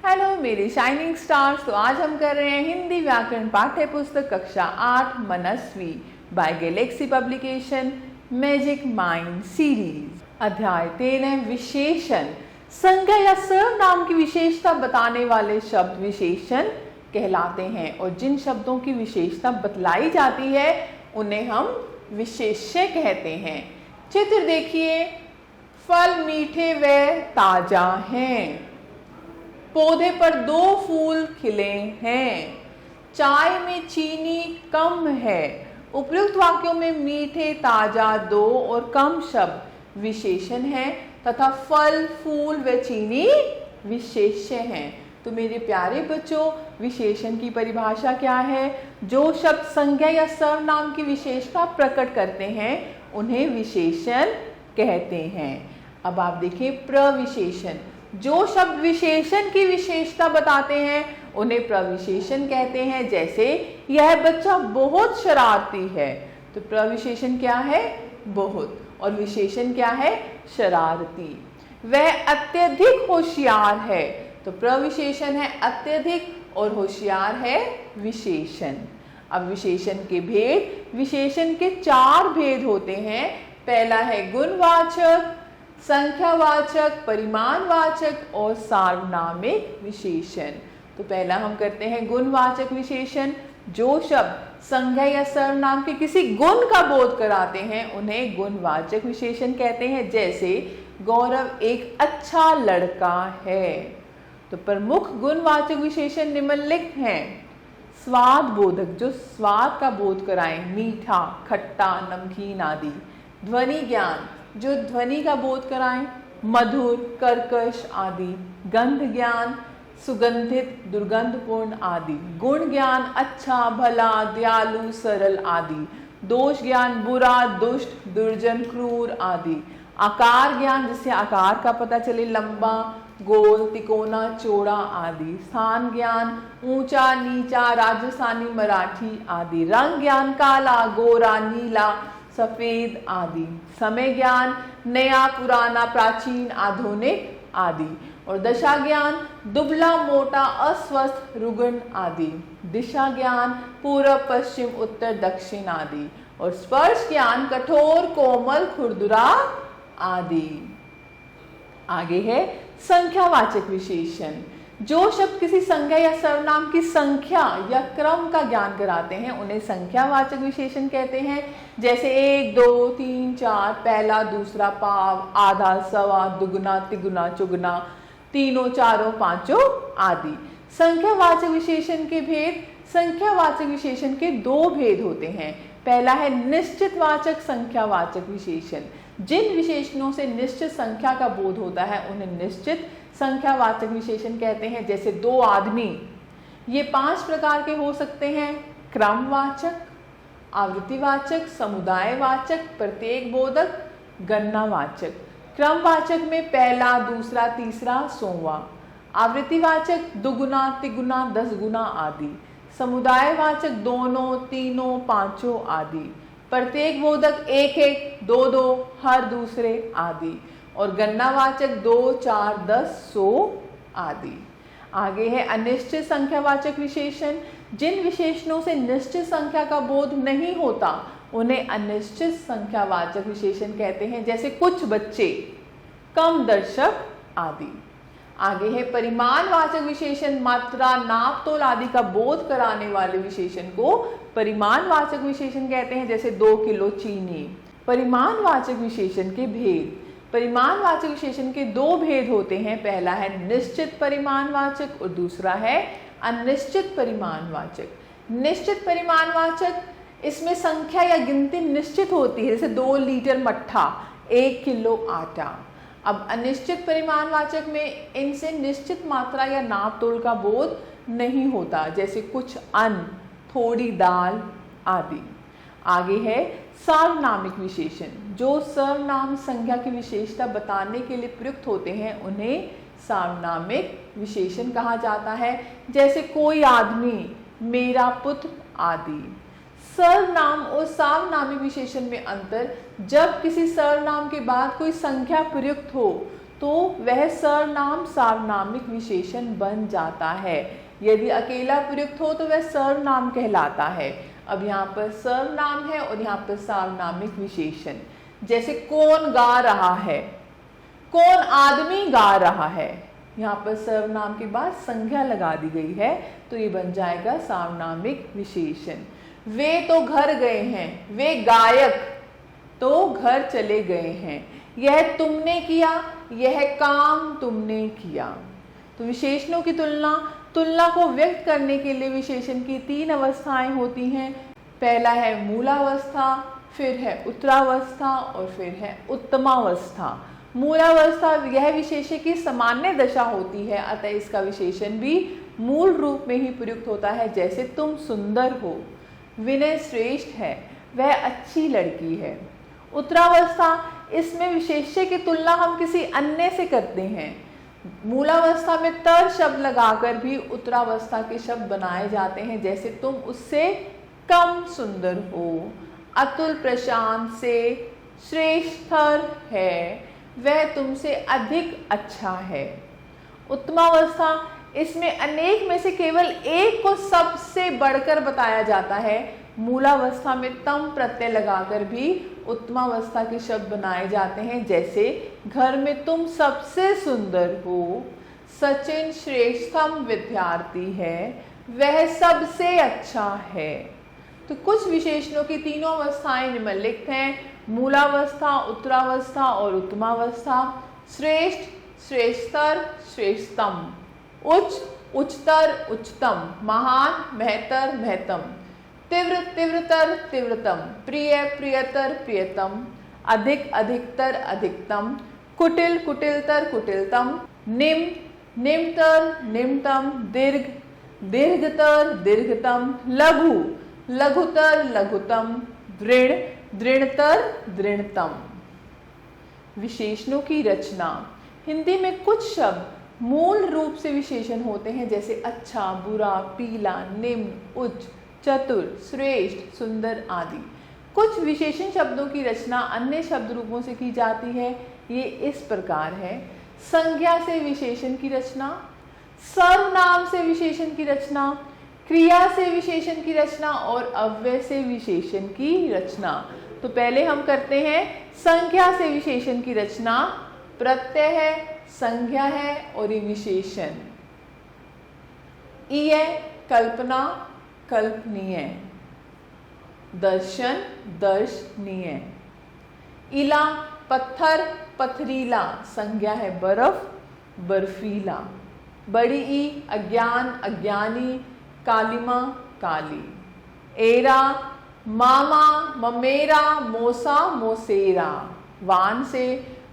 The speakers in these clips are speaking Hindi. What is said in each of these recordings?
हेलो मेरे शाइनिंग स्टार्स। तो आज हम कर रहे हैं हिंदी व्याकरण पाठ्य पुस्तक कक्षा 8 Manasvi by galaxy publication magic mind series. अध्याय 13 विशेषण। संज्ञा या सर्वनाम की विशेषता बताने वाले शब्द विशेषण कहलाते हैं और जिन शब्दों की विशेषता बतलाई जाती है उन्हें हम विशेष्य कहते हैं। चित्र देखिए। फल मीठे व ताजा हैं। पौधे पर 2 फूल खिले हैं। चाय में चीनी कम है। उपयुक्त वाक्यों में मीठे, ताजा, 2 और कम शब्द विशेषण हैं तथा फल, फूल व चीनी विशेष्य हैं। तो मेरे प्यारे बच्चों, विशेषण की परिभाषा क्या है? जो शब्द संज्ञा या सर्वनाम की विशेषता प्रकट करते हैं उन्हें विशेषण कहते हैं। अब आप देखिए प्रविशेषण। जो शब्द विशेषण की विशेषता बताते हैं उन्हें प्रविशेषण कहते हैं। जैसे यह बच्चा बहुत शरारती है, तो प्रविशेषण क्या है? बहुत। और विशेषण क्या है? शरारती। वह अत्यधिक होशियार है, तो प्रविशेषण है अत्यधिक और होशियार है विशेषण। अब विशेषण के भेद। विशेषण के 4 भेद होते हैं। पहला है गुणवाचक, संख्यावाचक, परिमाणवाचक और सार्वनामिक विशेषण। तो पहला हम करते हैं गुणवाचक विशेषण। जो शब्द संज्ञा या सर्वनाम के किसी गुण का बोध कराते हैं उन्हें गुणवाचक विशेषण कहते हैं। जैसे गौरव एक अच्छा लड़का है। तो प्रमुख गुणवाचक विशेषण निम्नलिखित हैं। स्वाद बोधक, जो स्वाद का बोध कराएं, मीठा, खट्टा, नमकीन आदि। ध्वनि ज्ञान, जो ध्वनि का बोध कराएं, मधुर, कर्कश आदि। गंध ज्ञान, सुगंधित, दुर्गंधपूर्ण आदि। गुण ज्ञान, अच्छा, भला, दयालु, सरल आदि। दोष ज्ञान, बुरा, दुष्ट, दुर्जन, क्रूर आदि। आकार ज्ञान, जिससे आकार का पता चले, लंबा, गोल, तिकोना, चौड़ा आदि। स्थान ज्ञान, ऊंचा, नीचा, राजस्थानी, मराठी आदि। रंग ज्ञान, काला, गोरा, नीला, सफेद आदि। समय ज्ञान, नया, पुराना, प्राचीन, आधुनिक आदि। और दशा ज्ञान, दुबला, मोटा, अस्वस्थ, रुग्ण आदि। दिशा ज्ञान, पूर्व, पश्चिम, उत्तर, दक्षिण आदि। और स्पर्श ज्ञान, कठोर, कोमल, खुरदुरा आदि। आगे है संख्यावाचक विशेषण। जो शब्द किसी संज्ञा या सर्वनाम की संख्या या क्रम का ज्ञान कराते हैं उन्हें संख्यावाचक विशेषण कहते हैं। जैसे 1, 2, 3, 4, पहला, दूसरा, पाव, आधा, सवा, दुगुना, तिगुना, चौगुना, तीनों, चारों, पांचों आदि। संख्यावाचक विशेषण के भेद। संख्यावाचक विशेषण के 2 भेद होते हैं। पहला है निश्चितवाचक संख्यावाचक विशेषण। जिन विशेषणों से निश्चित संख्या का बोध होता है उन्हें निश्चित संख्यावाचक विशेषण कहते हैं। जैसे 2 आदमी। ये 5 प्रकार के हो सकते हैं। क्रमवाचक, आवृत्तिवाचक, समुदायवाचक, प्रत्येक बोधक, गणनावाचक। क्रमवाचक में पहला, दूसरा, तीसरा, 100वां। आवृत्तिवाचक दुगुना, तिगुना, 10 गुना आदि। समुदायवाचक दोनों, तीनों, पांचों आदि। प्रत्येक बोधक 1, 1, 2, 2, हर दूसरे आदि। और गणनावाचक 2, 4, 10, 100 आदि। आगे है अनिश्चित संख्यावाचक विशेषण। जिन विशेषणों से निश्चित संख्या का बोध नहीं होता उन्हें अनिश्चित संख्यावाचक विशेषण कहते हैं। जैसे कुछ बच्चे, कम दर्शक आदि। आगे है परिमाणवाचक विशेषण। मात्रा, नाप, तोल आदि का बोध कराने वाले विशेषण को परिमाणवाचक विशेषण कहते हैं। जैसे 2 किलो चीनी। परिमाणवाचक विशेषण के भेद। परिमाणवाचक विशेषण के 2 भेद होते हैं। पहला है निश्चित परिमाणवाचक और दूसरा है अनिश्चित परिमाणवाचक। निश्चित परिमाणवाचक, इसमें संख्या या गिनती निश्चित होती है। जैसे 2 लीटर मट्ठा, 1 किलो आटा। अब अनिश्चित परिमाणवाचक में इनसे निश्चित मात्रा या नाप तोल का बोध नहीं होता। जैसे कुछ अन्न, थोड़ी दाल आदि। आगे है सार्वनामिक विशेषण। जो सर्वनाम संज्ञा की विशेषता बताने के लिए प्रयुक्त होते हैं उन्हें सार्वनामिक विशेषण कहा जाता है। जैसे कोई आदमी, मेरा पुत्र आदि। सर्वनाम और सार्वनामिक विशेषण में अंतर। जब किसी सर्वनाम के बाद कोई संख्या प्रयुक्त हो तो वह सर्वनाम सार्वनामिक विशेषण बन जाता है। यदि अकेला प्रयुक्त हो तो वह सर्वनाम कहलाता है। अब यहाँ पर सर्वनाम है और यहाँ पर सार्वनामिक विशेषण। जैसे कौन गा रहा है, कौन आदमी गा रहा है, यहाँ पर सर्वनाम के बाद संज्ञा लगा दी गई है तो ये बन जाएगा सार्वनामिक विशेषण। वे तो घर गए हैं, वे गायक तो घर चले गए हैं। यह तुमने किया, यह काम तुमने किया। तो विशेषणों की तुलना को व्यक्त करने के लिए विशेषण की 3 अवस्थाएं होती हैं। पहला है मूलावस्था, फिर है उत्तरावस्था और फिर है उत्तमावस्था। मूलावस्था यह विशेषण की सामान्य दशा होती है, अतः इसका विशेषण भी मूल रूप में ही प्रयुक्त होता है। जैसे तुम सुंदर हो, विनय श्रेष्ठ है, वह अच्छी लड़की है। उत्तरावस्था, इसमें विशेष्य की तुलना हम किसी अन्य से करते हैं। मूलावस्था में तर शब्द लगाकर भी उत्तरावस्था के शब्द बनाए जाते हैं। जैसे तुम उससे कम सुंदर हो, अतुल प्रशांत से श्रेष्ठतर है, वह तुमसे अधिक अच्छा है। उत्तमावस्था, इसमें अनेक में से केवल एक को सबसे बढ़कर बताया जाता है। मूलावस्था में तम प्रत्यय लगाकर भी उत्तमावस्था के शब्द बनाए जाते हैं। जैसे घर में तुम सबसे सुंदर हो, सचिन श्रेष्ठतम विद्यार्थी है, वह सबसे अच्छा है। तो कुछ विशेषणों की तीनों अवस्थाएं निम्नलिखित हैं: मूलावस्था, उत्तरावस्था और उत्तमावस्था। श्रेष्ठ, श्रेष्ठतर, श्रेष्ठतम। उच्च, उच्चतर, उच्चतम। महान, महतर, महतम। तीव्र, तीव्रतर, तीव्रतम। प्रिय, प्रियतर, प्रियतम। अधिक, अधिकतर, अधिकतम। कुटिल, कुटिलतर, कुटिलतम। निम्न, निम्नतर, निम्नतम। दीर्घ, दीर्घतर, दीर्घतम। लघु, लघुतर, लघुतम। दृढ़, दृढ़तर, दृढ़तम। विशेषणों की रचना। हिंदी में कुछ शब्द मूल रूप से विशेषण होते हैं, जैसे अच्छा, बुरा, पीला, निम्न, उच्च, चतुर, श्रेष्ठ, सुंदर आदि। कुछ विशेषण शब्दों की रचना अन्य शब्द रूपों से की जाती है। ये इस प्रकार है: संज्ञा से विशेषण की रचना, सर्वनाम से विशेषण की रचना, क्रिया से विशेषण की रचना और अव्यय से विशेषण की रचना। तो पहले हम करते हैं संज्ञा से विशेषण की रचना। प्रत्यय है, संज्ञा है और ये विशेषण। ईय, कल्पना, कल्पनीय। दर्शन, दर्शनीय। इला, पत्थर, पथरीला। संज्ञा है बर्फ, बर्फीला। बड़ी ई, अज्ञान, अज्ञानी, कालिमा, काली। एरा, मामा, ममेरा, मोसा, मोसेरा। वान से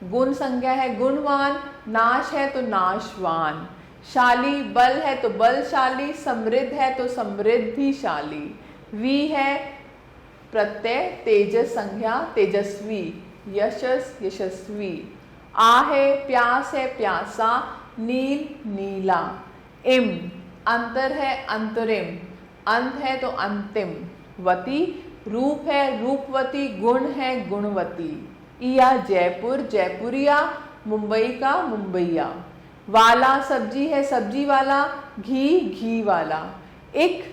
गुण संज्ञा है, गुणवान। नाश है तो नाशवान। शाली, बल है तो बलशाली। समृद्ध है तो समृद्धिशाली। वी है प्रत्यय, तेजस संज्ञा, तेजस्वी। यशस, यशस्वी। आ है प्यास है, प्यासा। नील, नीला। इम, अंतर है, अंतरिम। अंत है तो अंतिम। वती, रूप है, रूपवती। गुण है, गुणवती। इया, जयपुर, जयपुरिया। मुंबई का, मुंबईया। वाला, सब्जी है, सब्जी वाला। घी, घी वाला। एक,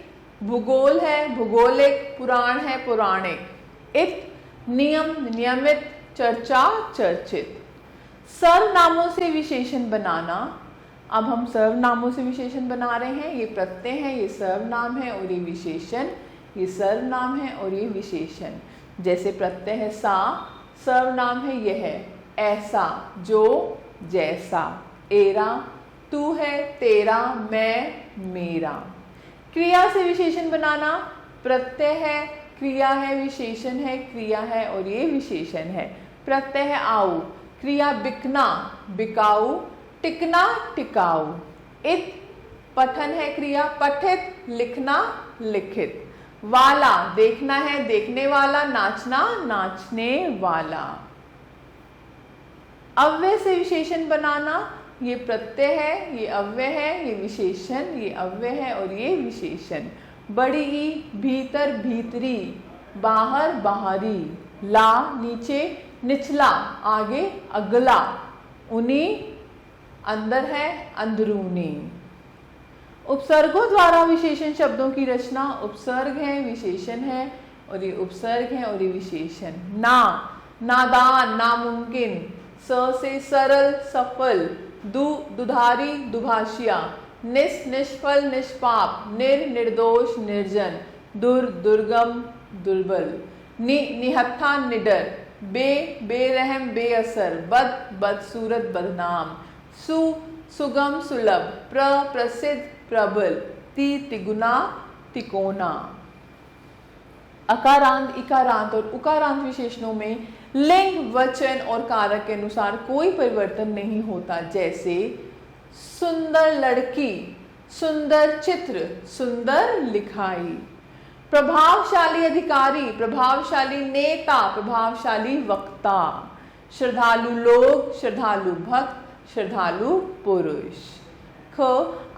भूगोल है, भूगोलिक। पुराण है, पुराणिक। इत, नियम, नियमित। चर्चा, चर्चित। सर्वनामों से विशेषण बनाना। अब हम सर्वनामों से विशेषण बना रहे हैं। ये प्रत्यय है, ये सर्वनाम है और ये विशेषण। ये सर्वनाम है और ये विशेषण। जैसे प्रत्यय है सा, सर्वनाम है यह। ऐसा, जो, जैसा। एरा, तू है, तेरा, मैं, मेरा। क्रिया से विशेषण बनाना। प्रत्यय है, क्रिया है, विशेषण है, क्रिया है और ये विशेषण है। प्रत्यय है आऊ, क्रिया बिकना, बिकाऊ। टिकना, टिकाऊ। इत, पठन है, क्रिया पठित, लिखना, लिखित। वाला, देखना है, देखने वाला। नाचना, नाचने वाला। अव्यय से विशेषण बनाना। ये प्रत्यय है, ये अव्यय है, ये विशेषण, ये अव्यय है और ये विशेषण। बड़ी ई, भीतर, भीतरी। बाहर, बाहरी। ला, नीचे, निचला। आगे, अगला। उनी, अंदर है अंदरूनी। उपसर्गों द्वारा विशेषण शब्दों की रचना, उपसर्ग है विशेषण है और ये उपसर्ग है और ये विशेषण। ना, नादान, नामुमकिन। स से सरल, सफल। दु, दुधारी, दुभाषिया। निस, निष्फल, निष्पाप। निर, निर्दोष, निर्जन। दुर, दुर्गम, दुर्बल। नि, निहत्था, निडर। बे, बेरहम, बेअसर। बद, बदसूरत, बदनाम। सु, सुगम, सुलभ। प्र, प्रसिद्ध, प्रबल। ति, तिगुना, तिकोना। अकारांत, इकारांत और उकारांत विशेषणों में लिंग, वचन और कारक के अनुसार कोई परिवर्तन नहीं होता। जैसे सुंदर लड़की, सुंदर चित्र, सुंदर लिखाई। प्रभावशाली अधिकारी, प्रभावशाली नेता, प्रभावशाली वक्ता। श्रद्धालु लोग, श्रद्धालु भक्त, श्रद्धालु पुरुष। ख,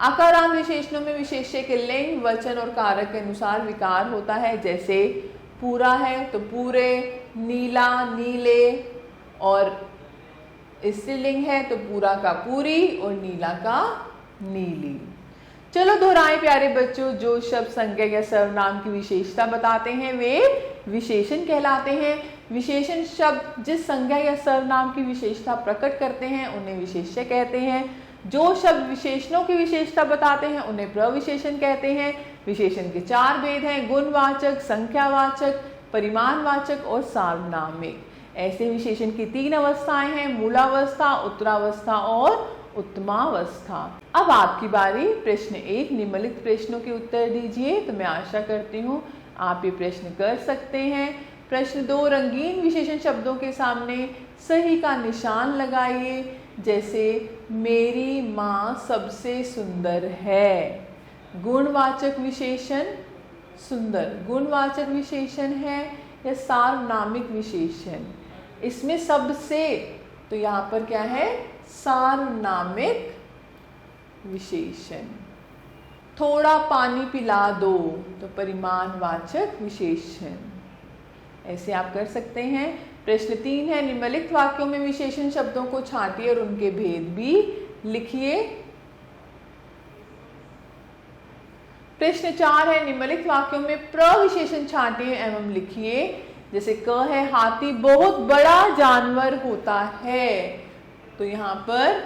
आकारांत विशेषणों में विशेष्य के लिंग, वचन और कारक के अनुसार विकार होता है। जैसे पूरा है तो पूरे, नीला, नीले और स्त्रीलिंग है तो पूरा का पूरी और नीला का नीली। चलो दोहराएं प्यारे बच्चों, जो शब्द संज्ञा या सर्वनाम की विशेषता बताते हैं वे विशेषण कहलाते हैं। विशेषण शब्द जिस संज्ञा या सर्वनाम की विशेषता प्रकट करते हैं उन्हें विशेष्य कहते हैं। जो शब्द विशेषणों की विशेषता बताते हैं उन्हें प्रविशेषण कहते हैं। विशेषण के 4 भेद हैं, गुणवाचक, संख्यावाचक, परिमाणवाचक और सार्वनामिक। ऐसे विशेषण की 3 अवस्थाएं हैं, मूलावस्था, उत्तरावस्था और उत्तमावस्था। अब आपकी बारी। प्रश्न 1, निम्नलिखित प्रश्नों के उत्तर दीजिए। तो मैं आशा करती हूँ आप ये प्रश्न कर सकते हैं। प्रश्न 2, रंगीन विशेषण शब्दों के सामने सही का निशान लगाइए। जैसे मेरी माँ सबसे सुंदर है। गुणवाचक विशेषण सुंदर गुणवाचक विशेषण है या सार्वनामिक विशेषण? इसमें सबसे, तो यहाँ पर क्या है? सार्वनामिक विशेषण। थोड़ा पानी पिला दो, तो परिमाणवाचक विशेषण। ऐसे आप कर सकते हैं। प्रश्न 3 है, निम्नलिखित वाक्यों में विशेषण शब्दों को छांटिए और उनके भेद भी लिखिए। प्रश्न 4 है, निम्नलिखित वाक्यों में प्रविशेषण छांटिए एवं लिखिए। जैसे क है, हाथी बहुत बड़ा जानवर होता है। तो यहाँ पर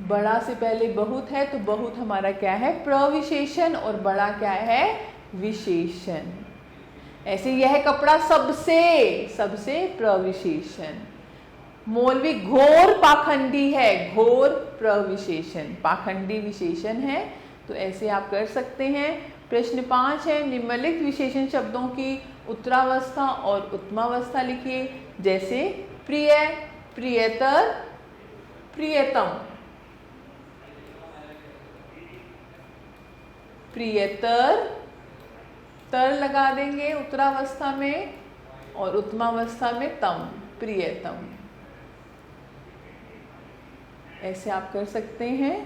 बड़ा से पहले बहुत है तो बहुत हमारा क्या है? प्रविशेषण। और बड़ा क्या है? विशेषण। ऐसे यह कपड़ा सबसे, सबसे प्रविशेषण। मौलवी घोर पाखंडी है, घोर प्रविशेषण। पाखंडी विशेषण है, तो ऐसे आप कर सकते हैं। प्रश्न 5 है, निम्नलिखित विशेषण शब्दों की उत्तरावस्था और उत्तमावस्था लिखिए। जैसे प्रिय, प्रियतर, प्रियतम। प्रियतर, तर लगा देंगे उत्तरावस्था में और उत्तमावस्था में तम, प्रियतम। ऐसे आप कर सकते हैं।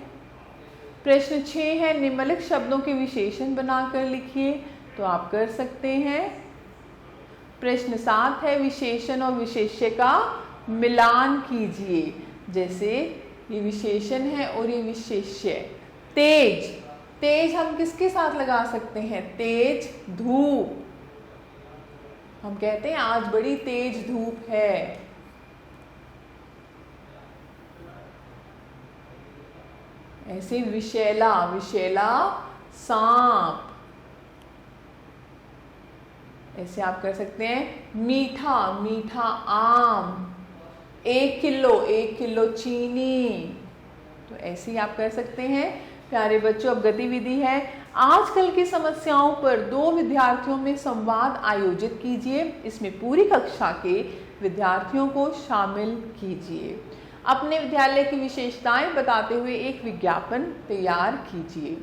प्रश्न 6 है, निम्नलिखित शब्दों के विशेषण बनाकर लिखिए। तो आप कर सकते हैं। प्रश्न 7 है, विशेषण और विशेष्य का मिलान कीजिए। जैसे ये विशेषण है और ये विशेष्य। तेज, तेज हम किसके साथ लगा सकते हैं? तेज धूप। हम कहते हैं आज बड़ी तेज धूप है। ऐसे विशैला, विशैला सांप। ऐसे आप कर सकते हैं। मीठा, मीठा आम। 1 किलो, 1 किलो चीनी। तो ऐसे ही आप कर सकते हैं। प्यारे बच्चों, अब गतिविधि है, आजकल की समस्याओं पर 2 विद्यार्थियों में संवाद आयोजित कीजिए। इसमें पूरी कक्षा के विद्यार्थियों को शामिल कीजिए। अपने विद्यालय की विशेषताएं बताते हुए एक विज्ञापन तैयार कीजिए।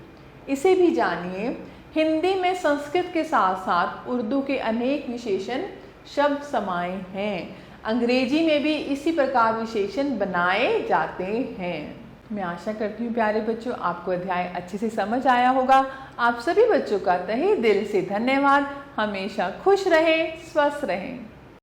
इसे भी जानिए। हिंदी में संस्कृत के साथ साथ उर्दू के अनेक विशेषण शब्द समाये हैं। अंग्रेजी में भी इसी प्रकार विशेषण बनाए जाते हैं। मैं आशा करती हूँ प्यारे बच्चों आपको अध्याय अच्छे से समझ आया होगा। आप सभी बच्चों का तहे दिल से धन्यवाद। हमेशा खुश रहें, स्वस्थ रहें।